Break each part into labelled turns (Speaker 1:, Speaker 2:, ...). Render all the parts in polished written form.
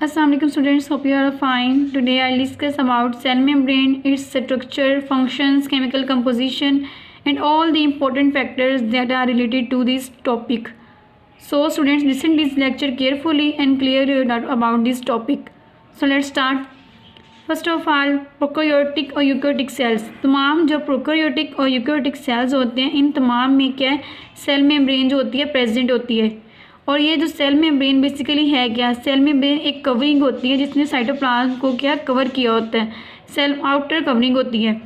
Speaker 1: Assalamualaikum students, hope you are fine. Today I'll discuss about cell membrane, its structure, functions, chemical composition and all the important factors that are related to this topic. So students, listen this lecture carefully and clear your doubt about this topic. So let's start. First of all prokaryotic और eukaryotic cells, तमाम जो prokaryotic और eukaryotic cells होते हैं इन तमाम में क्या है, सेल मेम्ब्रेन जो होती है प्रेजेंट होती है। और ये जो सेल मेम्ब्रेन बेसिकली है क्या, सेल मेम्ब्रेन एक कवरिंग होती है जिसने साइटोप्लाज्म को क्या कवर किया होता है, सेल आउटर कवरिंग होती है।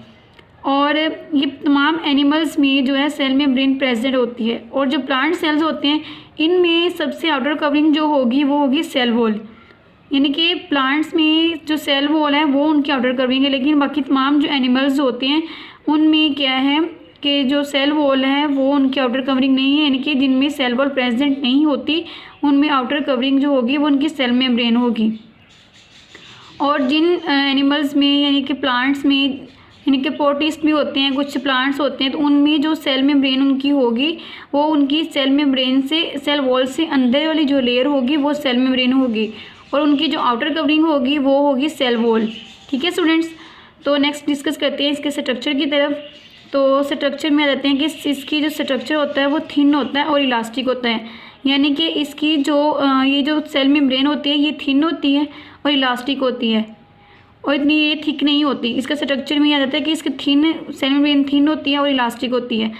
Speaker 1: और ये तमाम एनिमल्स में जो है सेल मेम्ब्रेन प्रेजेंट होती है। और जो प्लांट सेल्स होते हैं इनमें सबसे आउटर कवरिंग जो होगी वो होगी सेल वॉल, यानी कि प्लांट्स में जो सेल वॉल है वो उनकी आउटर कवरिंग है। लेकिन बाकी तमाम जो एनिमल्स होते हैं उनमें क्या है कि जो सेल वॉल है वो उनकी आउटर कवरिंग नहीं है, यानी कि जिनमें सेल वॉल प्रेजेंट नहीं होती उनमें आउटर कवरिंग जो होगी वो उनकी सेल मेम्ब्रेन होगी। और जिन एनिमल्स में यानी कि प्लांट्स में यानी कि पोटिस्ट भी होते हैं, कुछ प्लांट्स होते हैं, तो उनमें जो सेल मेम्ब्रेन उनकी होगी वो उनकी सेल मेम्ब्रेन से सेल वॉल से अंदर वाली जो लेयर होगी वो सेल मेम्ब्रेन होगी और उनकी जो आउटर कवरिंग होगी वो होगी सेल वॉल। ठीक है स्टूडेंट्स, तो नेक्स्ट डिस्कस करते हैं इसके स्ट्रक्चर की तरफ। तो स्ट्रक्चर में आ जाते हैं कि इसकी जो स्ट्रक्चर होता है वो थिन होता है और इलास्टिक होता है, यानी कि इसकी जो ये जो सेल मेम्ब्रेन होती है ये थिन होती है और इलास्टिक होती है और इतनी ये थिक नहीं होती। इसका स्ट्रक्चर में आ जाता है कि इसकी सेल मेम्ब्रेन थिन होती है और इलास्टिक होती है।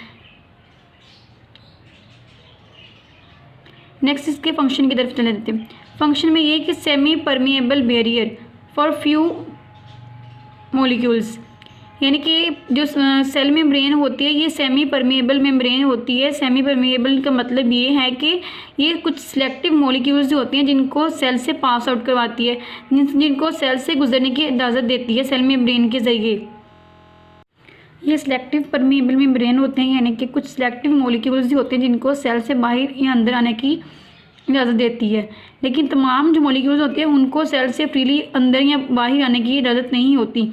Speaker 1: नेक्स्ट इसके फंक्शन की तरफ चले जाते हैं। फंक्शन में ये कि semi permeable barrier for few molecules, यानी कि जो सेल मेम्ब्रेन होती है ये सेमी परमिएबल मेम्ब्रेन होती है। सेमी परमिएबल का मतलब ये है कि ये कुछ सिलेक्टिव मॉलिक्यूल्स जो होती हैं जिनको सेल से पास आउट करवाती है, जिनको सेल से गुजरने की इजाज़त देती है सेल मेम्ब्रेन के ज़रिए। ये सिलेक्टिव परमिएबल मेम्ब्रेन होते हैं, यानी कि कुछ सिलेक्टिव मॉलिक्यूल्स जो होते हैं जिनको सेल से बाहर या अंदर आने की इजाज़त देती है। लेकिन तमाम जो मॉलिक्यूल्स होते हैं उनको सेल से फ्रीली अंदर या बाहर आने की इजाज़त नहीं होती।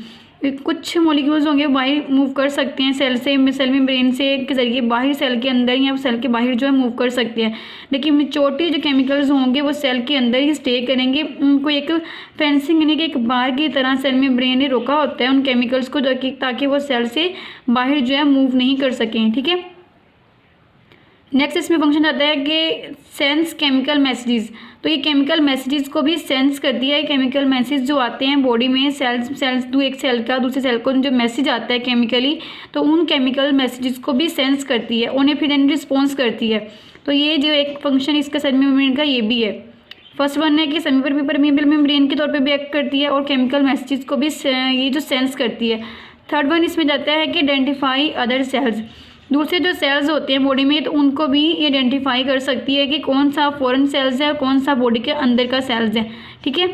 Speaker 1: कुछ मॉलिक्यूल्स होंगे बाहर मूव कर सकते हैं सेल से, सेल मेम्ब्रेन से के ज़रिए बाहर सेल के अंदर या सेल के बाहर जो है मूव कर सकते हैं। लेकिन मेजॉरिटी जो केमिकल्स होंगे वो सेल के अंदर ही स्टे करेंगे। उनको एक फेंसिंग यानी कि एक बार की तरह सेल मेम्ब्रेन ने रोका होता है उन केमिकल्स को ताकि वो सेल से बाहर जो है मूव नहीं कर सकें। ठीक है, नेक्स्ट इसमें फंक्शन आता है कि सेंस केमिकल मैसेजेस। तो ये केमिकल मैसेजेस को भी सेंस करती है। केमिकल मैसेज जो आते हैं बॉडी में सेल्स एक सेल का दूसरे सेल को जो मैसेज आता है केमिकली, तो उन केमिकल मैसेजेस को भी सेंस करती है, उन्हें फिर रिस्पॉन्स करती है। तो ये जो एक फंक्शन इसका सेल मेम्ब्रेन का ये भी है। फर्स्ट वन है कि सेमी परमिएबल मेम्ब्रेन के तौर पे भी एक्ट करती है और केमिकल मैसेजेस को भी ये जो सेंस करती है। थर्ड वन इसमें जाता है कि आइडेंटिफाई अदर सेल्स, दूसरे जो सेल्स होते हैं बॉडी में तो उनको भी आइडेंटिफाई कर सकती है कि कौन सा फॉरेन सेल्स है और कौन सा बॉडी के अंदर का सेल्स है। ठीक है,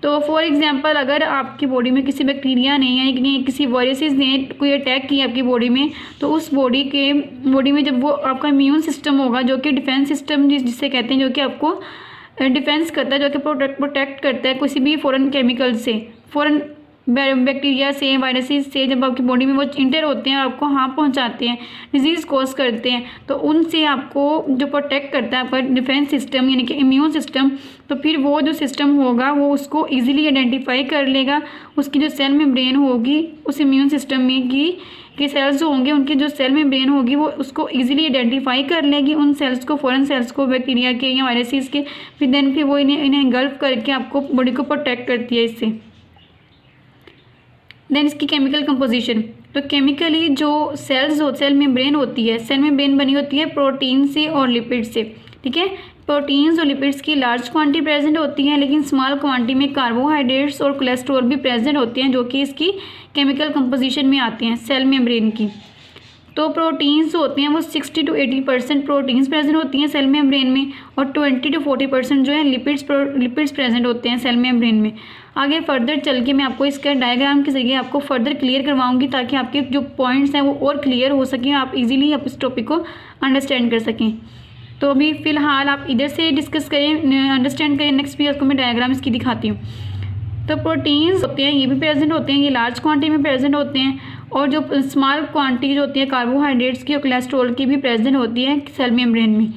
Speaker 1: तो फॉर एग्जांपल अगर आपकी बॉडी में किसी बैक्टीरिया ने यानी किसी वायरसेस ने कोई अटैक किया आपकी बॉडी में, तो उस बॉडी में जब वो आपका इम्यून सिस्टम होगा जो कि डिफेंस सिस्टम जिससे कहते हैं, जो कि आपको डिफेंस करता है, जो कि प्रोटेक्ट करता है किसी भी फॉरेन केमिकल से, फॉरेन बैक्टीरिया से, वायरसेस से, जब आपकी बॉडी में वो इंटर होते हैं आपको हार्म पहुंचाते हैं, डिजीज़ कॉज करते हैं, तो उनसे आपको जो प्रोटेक्ट करता है आपका डिफेंस सिस्टम यानी कि इम्यून सिस्टम, तो फिर वो जो सिस्टम होगा वो उसको इजीली आइडेंटिफाई कर लेगा। उसकी जो सेल मेम्ब्रेन होगी उस इम्यून सिस्टम में की सेल्स जो होंगे उनकी जो सेल मेम्ब्रेन होगी वो उसको इजीली आइडेंटिफाई कर लेगी उन सेल्स को, फॉरेन सेल्स को, बैक्टीरिया के या वायरसेस के। फिर वो इन्हें इंगल्फ करके आपको बॉडी को प्रोटेक्ट करती है इससे। देन इसकी केमिकल कंपोजिशन, तो केमिकली जो सेल मेम्ब्रेन होती है, सेल मेम्ब्रेन बनी होती है प्रोटीन से और लिपिड से। ठीक है, प्रोटीन्स और लिपिड्स की लार्ज क्वांटिटी प्रेजेंट होती हैं, लेकिन स्मॉल क्वांटिटी में कार्बोहाइड्रेट्स और कोलेस्ट्रॉल भी प्रेजेंट होते हैं जो कि इसकी केमिकल कंपोजिशन में आते हैं सेल मेम्ब्रेन की। तो प्रोटीन्स होते हैं वो 60 to 80% प्रोटीन्स प्रेजेंट होती हैं सेल मेम्ब्रेन में और 20 to 40% जो है लिपिड्स प्रेजेंट होते हैं सेल मेम्ब्रेन में। आगे फर्दर चल के मैं आपको इसका डायग्राम के जरिए आपको फर्दर क्लियर करवाऊंगी ताकि आपके जो पॉइंट्स हैं वो और क्लियर हो सकें, आप इजीली आप इस टॉपिक को अंडरस्टैंड कर सकें। तो अभी फ़िलहाल आप इधर से डिस्कस करें, अंडरस्टैंड करें, नेक्स्ट भी आपको मैं डायग्राम इसकी दिखाती हूँ। तो प्रोटीन्स होते हैं ये भी प्रेजेंट होते हैं, ये लार्ज क्वांटिटी में प्रेजेंट होते हैं और जो स्मॉल क्वांटिटी जो होती है कार्बोहाइड्रेट्स की और कोलेस्ट्रॉल की भी प्रेजेंट होती है सेल मेम्ब्रेन में।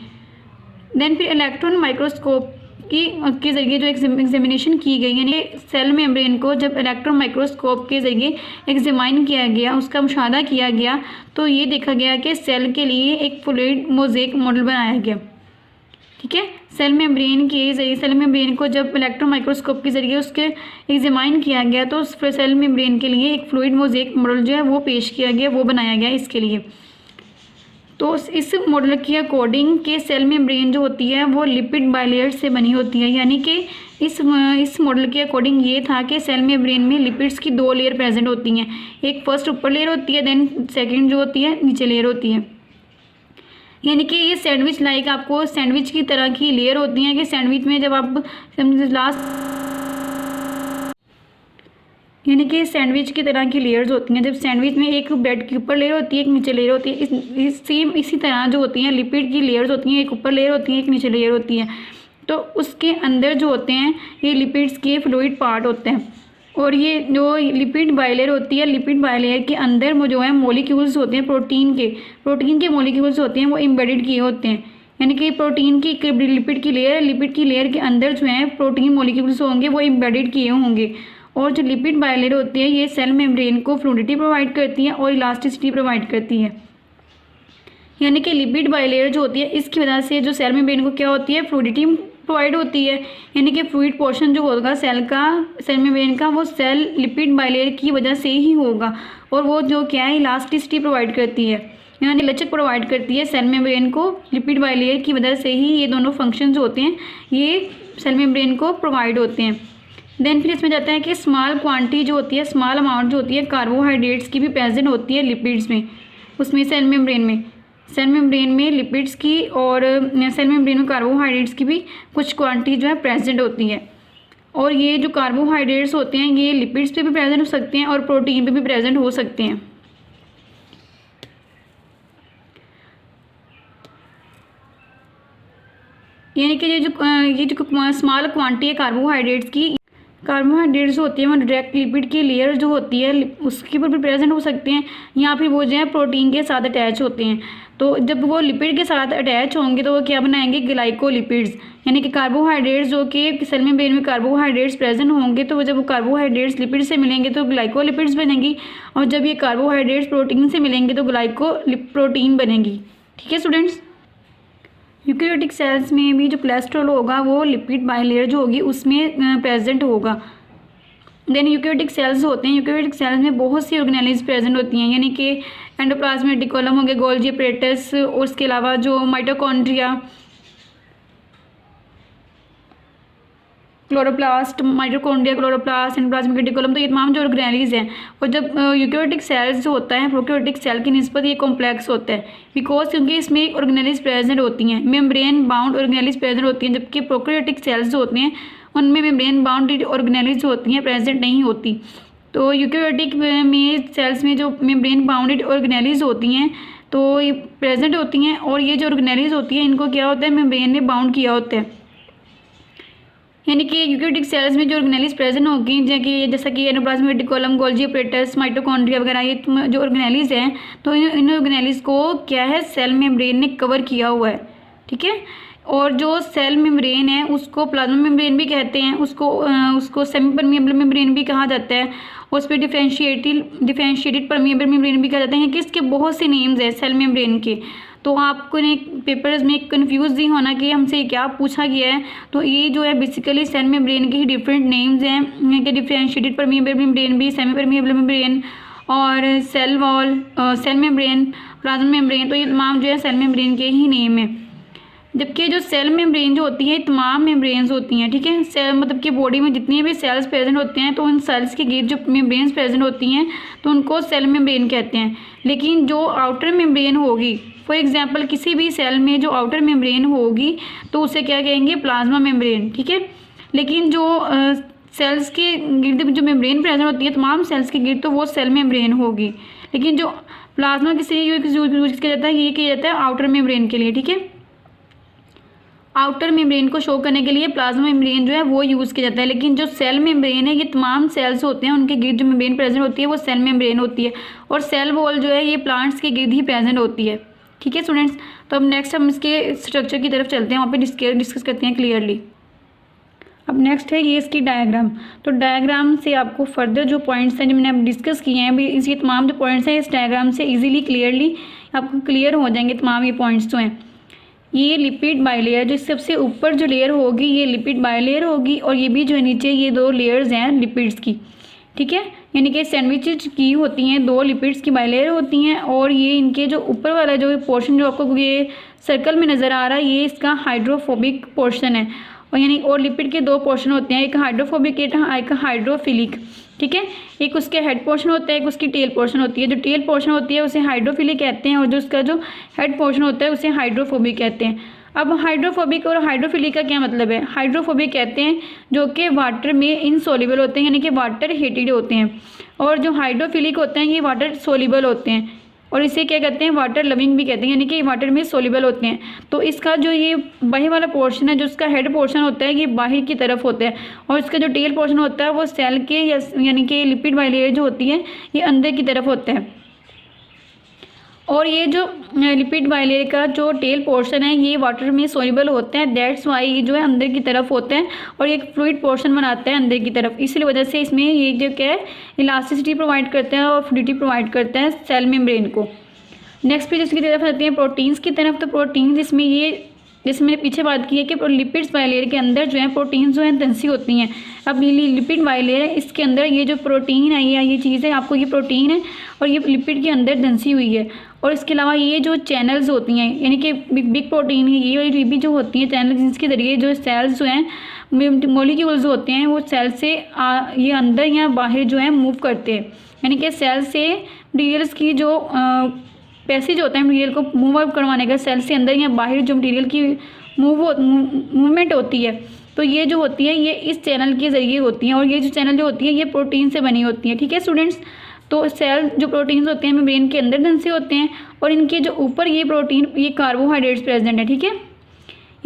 Speaker 1: देन फिर इलेक्ट्रॉन माइक्रोस्कोप के ज़रिए जो एग्जामिनेशन की गई, यानी सेल मेम्ब्रेन को जब इलेक्ट्रॉन माइक्रोस्कोप के ज़रिए एग्जामाइन किया गया, उसका मुशाहदा किया गया, तो ये देखा गया कि सेल के लिए एक फ्लूइड मोज़ेक मॉडल बनाया गया। ठीक है, सेल मेम्ब्रेन के ज़रिए सेल मेम्ब्रेन को जब इलेक्ट्रॉन माइक्रोस्कोप के ज़रिए उसके एग्जामाइन किया गया, तो उस सेल मेम्ब्रेन के लिए एक फ्लूइड मोज़ेक मॉडल जो है वो पेश किया गया, वो बनाया गया इसके लिए। तो इस मॉडल के अकॉर्डिंग के सेल मेम्ब्रेन जो होती है वो लिपिड बाइलेयर से बनी होती है, यानी कि इस मॉडल के अकॉर्डिंग ये था कि सेल मेम्ब्रेन में लिपिड्स की 2 लेयर प्रेजेंट होती हैं। एक फर्स्ट ऊपर लेयर होती है, देन सेकंड जो होती है नीचे लेयर होती है। यानी कि ये सैंडविच लाइक आपको सैंडविच की तरह की लेयर होती हैं कि सैंडविच में जब आप यानी कि सैंडविच की तरह की लेयर्स होती हैं। जब सैंडविच में एक ब्रेड के ऊपर लेयर होती है, एक नीचे लेयर होती है, इसी तरह जो होती हैं लिपिड की लेयर्स होती हैं, एक ऊपर लेयर होती है, एक नीचे लेयर होती है। तो उसके अंदर जो होते हैं ये लिपिड्स के फ्लूइड पार्ट होते हैं। और ये जो लिपिड बाइलेयर होती है, लिपिड बाइलेयर के अंदर वो जो है मॉलिक्यूल्स होते हैं प्रोटीन के मॉलिक्यूल्स होते हैं, वो एम्बेडेड किए होते हैं। यानी कि प्रोटीन की लिपिड की लेयर के अंदर जो है प्रोटीन मॉलिक्यूल्स होंगे, वो एम्बेडेड किए होंगे। और जो लिपिड बाइलेयर होती है ये सेल मेम्ब्रेन को फ्लूइडिटी प्रोवाइड करती है और इलास्टिसिटी प्रोवाइड करती है। यानी कि लिपिड बाइलेयर जो होती है इसकी वजह से जो सेल मेम्ब्रेन को क्या होती है, फ्लूइडिटी प्रोवाइड होती है। यानी कि फ्लूइड पोर्शन जो होगा सेल मेम्ब्रेन का वो सेल लिपिड बाइलेयर की वजह से ही होगा। और वो जो क्या है इलास्टिसिटी प्रोवाइड करती है, यानी लचक प्रोवाइड करती है सेल मेम्ब्रेन को। लिपिड बाइलेयर की वजह से ही ये दोनों फंक्शंस होते हैं, ये सेल मेम्ब्रेन को प्रोवाइड होते हैं। देन फिर इसमें जाता है कि स्मॉल क्वांटिटी जो होती है, स्मॉल अमाउंट जो होती है कार्बोहाइड्रेट्स की भी प्रेजेंट होती है लिपिड्स में, उसमें सेल मेम्ब्रेन में लिपिड्स की और सेल मेम्ब्रेन में कार्बोहाइड्रेट्स की भी कुछ क्वांटिटी जो है प्रेजेंट होती है। और ये जो कार्बोहाइड्रेट्स होते हैं ये लिपिड्स पे भी प्रेजेंट हो सकते हैं और प्रोटीन पे भी प्रेजेंट हो सकते हैं। यानी कि ये जो स्मॉल क्वांटिटी है कार्बोहाइड्रेट्स होती है वो डायरेक्ट लिपिड की लेयर जो होती है उसके ऊपर भी प्रेजेंट हो सकते हैं, या फिर वो जो है प्रोटीन के साथ अटैच होते हैं। तो जब वो लिपिड के साथ अटैच होंगे तो वो क्या बनाएंगे, ग्लाइकोलिपिड्स। यानी कि कार्बोहाइड्रेट्स जो कि सेल मेम्ब्रेन में कार्बोहाइड्रेट्स प्रेजेंट होंगे, तो जब वो कार्बोहाइड्रेट्स लिपिड से मिलेंगे तो ग्लाइकोलिपिड्स बनेंगी, और जब ये कार्बोहाइड्रेट्स प्रोटीन से मिलेंगे तो ग्लाइकोप्रोटीन बनेगी। ठीक है स्टूडेंट्स, यूकेरियोटिक सेल्स में भी जो कोलेस्ट्रॉल होगा वो लिपिड बाइलेयर जो होगी उसमें प्रेजेंट होगा। देन यूकेरियोटिक सेल्स होते हैं, यूकेरियोटिक सेल्स में बहुत सी ऑर्गेनेल्स प्रेजेंट होती हैं, यानी कि एंडोप्लाज्मिक रेटिकुलम हो गया, गोल्गी अपैरेटस, और उसके अलावा जो माइटोकॉन्ड्रिया, क्लोरोप्लास्ट, एंडोप्लाज्मिक रेटिकुलम, तो ये तमाम जो ऑर्गेनेल्स हैं। और जब यूकेरियोटिक सेल्स जो होता है प्रोकैरियोटिक सेल की निस्बत ये कॉम्प्लेक्स होता है, बिकॉज क्योंकि इसमें ऑर्गेनेल्स प्रेजेंट होती हैं, मेम्ब्रेन बाउंड ऑर्गेनेल्स प्रेजेंट होती हैं, जबकि प्रोकैरियोटिक सेल्स जो होते हैं उनमें मेम्ब्रेन बाउंड ऑर्गेनेल्स जो होती हैं प्रेजेंट नहीं होती। तो यूकेरियोटिक में सेल्स में जो मेम्ब्रेन बाउंडेड ऑर्गेनेल्स होती हैं तो ये प्रेजेंट होती हैं, और ये जो ऑर्गेनेल्स होती हैं इनको क्या होता है, मेम्ब्रेन में बाउंड किया होता है। यानी कि यूकेरियोटिक सेल्स में जो ऑर्गेनेल्स प्रेजेंट होगी जैसा कि endoplasmic reticulum, Golgi apparatus, mitochondria वगैरह, ये जो ऑर्गेनेल्स हैं तो इन ऑर्गेनेल्स को क्या है, सेल मेम्ब्रेन ने कवर किया हुआ है। ठीक है, और जो सेल मेम्ब्रेन है उसको प्लाज्मा मेम्ब्रेन भी कहते हैं, उसको सेमी परमिएबल मेम्ब्रेन भी कहा जाता है, उस पर डिफरेंशिएटेड परमिएबल मेम्ब्रेन भी कहा जाता है कि इसके बहुत से नेम्स हैं सेल मेम्ब्रेन के। तो आपको पेपर्स में कन्फ्यूज नहीं होना कि हमसे क्या पूछा गया है। तो ये जो है बेसिकली सेल मेम्ब्रेन के ही डिफरेंट नेम्स हैं कि डिफरेंशिएटेड परमिएबल मेम्ब्रेन भी, सेमी परमिएबल मेम्ब्रेन, और cell wall, cell membrane, plasma membrane, तो ये तमाम जो है सेल मेम्ब्रेन के ही नेम है। जबकि जो सेल मेम्ब्रेन जो होती है तमाम मेम्ब्रेन्स होती हैं। ठीक है, सेल मतलब कि बॉडी में जितने भी सेल्स प्रेजेंट होते हैं तो उन सेल्स के गिर्द जो मेम्ब्रेन्स प्रेजेंट होती हैं तो उनको सेल मेम्ब्रेन कहते हैं। लेकिन जो आउटर मेम्ब्रेन होगी, फॉर एग्जांपल किसी भी सेल में जो आउटर मेम्ब्रेन होगी तो उसे क्या कहेंगे, प्लाज्मा मेम्ब्रेन। ठीक है, लेकिन जो सेल्स के गिर्द जो मेम्ब्रेन प्रेजेंट होती है तमाम सेल्स के गिर्द तो वो सेल मेम्ब्रेन होगी। लेकिन जो प्लाज्मा किसी यूज किया जाता है ये किया जाता है आउटर मेम्ब्रेन के लिए। ठीक है, आउटर मेम्ब्रेन को शो करने के लिए प्लाज्मा मेम्ब्रेन जो है वो यूज़ किया जाता है। लेकिन जो सेल मेम्ब्रेन है ये तमाम सेल्स होते हैं उनके गिर्द जो मेम्ब्रेन प्रेजेंट होती है वो सेल मेम्ब्रेन होती है, और सेल वॉल जो है ये प्लांट्स के गिर्द ही प्रेजेंट होती है। ठीक है स्टूडेंट्स, तो अब नेक्स्ट हम इसके स्ट्रक्चर की तरफ चलते हैं, वहाँ पे डिस्कस करते हैं क्लियरली। अब नेक्स्ट है ये इसकी डायग्राम। तो डायग्राम से आपको फर्दर जो पॉइंट्स हैं जो मैंने अब डिस्कस किए हैं, ये तमाम जो पॉइंट्स हैं इस डायग्राम से इजीली क्लियरली आपको क्लियर हो जाएंगे तमाम ये पॉइंट्स जो हैं। ये लिपिड बाइलेयर, जो सबसे ऊपर जो लेयर होगी ये लिपिड बाइलेयर होगी, और ये भी जो है नीचे ये 2 लेयर्स हैं लिपिड्स की, ठीक है। यानी कि सैंडविचेज की होती हैं 2 लिपिड्स की बाइलेयर होती हैं, और ये इनके जो ऊपर वाला जो पोर्शन जो आपको ये सर्कल में नज़र आ रहा है ये इसका हाइड्रोफोबिक पोर्शन है। और यानी और लिपिड के 2 पोर्शन होते हैं, एक हाइड्रोफोबिक एक हाइड्रोफिलिक, ठीक है। एक उसके हेड पोर्शन होता है, एक उसकी टेल पोर्शन होती है। जो टेल पोर्शन होती है उसे हाइड्रोफिलिक कहते हैं, और जो उसका जो हेड पोर्शन होता है उसे हाइड्रोफोबिक कहते हैं। अब हाइड्रोफोबिक और हाइड्रोफिलिक का क्या मतलब है? हाइड्रोफोबिक कहते हैं जो कि वाटर में इनसोल्यूबल होते हैं, यानी कि वाटर हेटेड होते हैं, और जो हाइड्रोफिलिक होते हैं ये वाटर सोल्यूबल होते हैं, और इसे क्या कहते हैं? वाटर लविंग भी कहते हैं, यानी कि वाटर में सोल्यूबल होते हैं। तो इसका जो ये बाहर वाला पोर्शन है, जो इसका हेड पोर्शन होता है ये बाहर की तरफ होता है, और इसका जो टेल पोर्शन होता है वो सेल के यानी कि लिपिड बाइलेयर जो होती है ये अंदर की तरफ होता है। और ये जो लिपिड बाइलेयर का जो टेल पोर्शन है ये वाटर में सोल्यूबल होते हैं, दैट्स वाई ये जो है अंदर की तरफ होते हैं, और ये एक फ्लूइड पोर्शन बनाता है अंदर की तरफ। इसलिए वजह से इसमें ये जो क्या है इलास्टिसिटी प्रोवाइड करता है और फ्लूइडिटी प्रोवाइड करता है सेल मेम्ब्रेन को। नेक्स्ट पेज इसकी तरफ आते हैं प्रोटीन्स की तरफ। तो प्रोटीन्स इसमें ये जैसे मैंने पीछे बात की है कि लिपिड्स बाइलेयर के अंदर जो है प्रोटीन्स जो है दंसी होती हैं। अब ये लिपिड बाइलेयर है, इसके अंदर ये जो प्रोटीन है ये चीज़ है, आपको ये प्रोटीन है और ये लिपिड के अंदर दंसी हुई है। और इसके अलावा ये जो चैनल्स होती हैं यानी कि बिग प्रोटीन है ये भी जो होती हैं चैनल, जिसके ज़रिए जो सेल्स जो हैं मॉलिक्यूल्स होते हैं वो सेल से ये अंदर या बाहर जो है मूव करते हैं, यानी कि सेल से मटीरियल्स की जो पैसेज होता है मटीरियल को मूव आउट करवाने का, सेल से अंदर या बाहर जो मटीरियल की मूवमेंट होती है, तो ये जो होती है ये इस चैनल के ज़रिए होती हैं, और ये जो चैनल जो होती है ये प्रोटीन से बनी होती है, ठीक है स्टूडेंट्स। तो सेल जो प्रोटीन्स होते हैं मेम्ब्रेन के अंदर दंसे होते हैं, और इनके जो ऊपर ये प्रोटीन ये कार्बोहाइड्रेट्स प्रेजेंट है, ठीक है।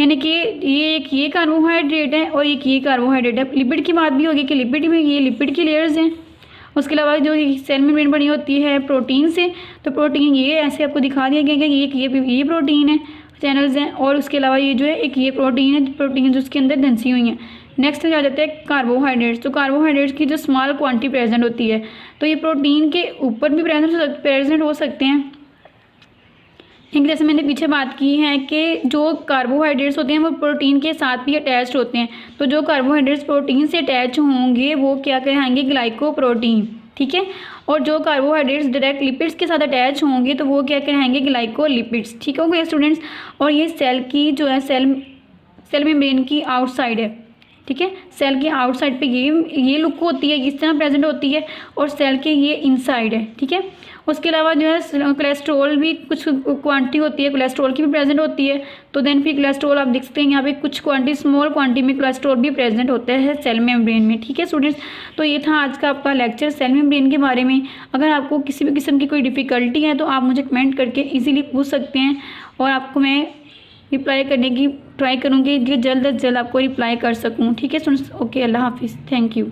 Speaker 1: यानी कि ये कार्बोहाइड्रेट है और एक ये कार्बोहाइड्रेट है। लिपिड की बात भी होगी कि लिपिड में ये लिपिड की लेयर्स हैं। उसके अलावा जो सेल मेम्ब्रेन बनी होती है प्रोटीन से, तो प्रोटीन ये ऐसे आपको दिखा दिया गया कि ये प्रोटीन है, चैनल्स हैं, और उसके अलावा ये जो है एक ये प्रोटीन है, प्रोटीन जो उसके अंदर दंसी हुई हैं। नेक्स्ट आ जाता है कार्बोहाइड्रेट्स। तो कार्बोहाइड्रेट्स की जो स्मॉल क्वांटिटी प्रेजेंट होती है, तो ये प्रोटीन के ऊपर भी प्रेजेंट हो सकते हैं। एक जैसे मैंने पीछे बात की है कि जो कार्बोहाइड्रेट्स होते हैं वो प्रोटीन के साथ भी अटैच्ड होते हैं, तो जो कार्बोहाइड्रेट्स प्रोटीन से अटैच होंगे वो क्या कहलाएंगे? ग्लाइकोप्रोटीन, ठीक है। और जो कार्बोहाइड्रेट्स डायरेक्ट लिपिड्स के साथ अटैच होंगे तो वो क्या कहलाएंगे? ग्लाइकोलिपिड्स, ठीक हो गया स्टूडेंट्स। और ये सेल की जो है सेल मेम्ब्रेन की आउटसाइड है, ठीक है। सेल के आउटसाइड पे ये लुक होती है, इस तरह प्रेजेंट होती है, और सेल के ये इनसाइड है, ठीक है। उसके अलावा जो है कोलेस्ट्रॉल भी कुछ क्वांटिटी होती है, कोलेस्ट्रॉल की भी प्रेजेंट होती है। तो देन फिर कोलेस्ट्रॉल आप देख सकते हैं यहाँ पे कुछ क्वांटिटी स्मॉल क्वांटिटी में कोलेस्ट्रॉल भी प्रेजेंट होता है सेल मेम्ब्रेन में, ठीक है स्टूडेंट्स। तो ये था आज का आपका लेक्चर सेल मेम्ब्रेन के बारे में। अगर आपको किसी भी किस्म की कोई डिफ़िकल्टी है तो आप मुझे कमेंट करके ईजिली पूछ सकते हैं, और आपको मैं रिप्लाई करने की ट्राई करूँगी कि जल्द से जल्द आपको रिप्लाई कर सकूँ, ठीक है स्टूडेंट्स। ओके, अल्लाह हाफिज़, थैंक यू।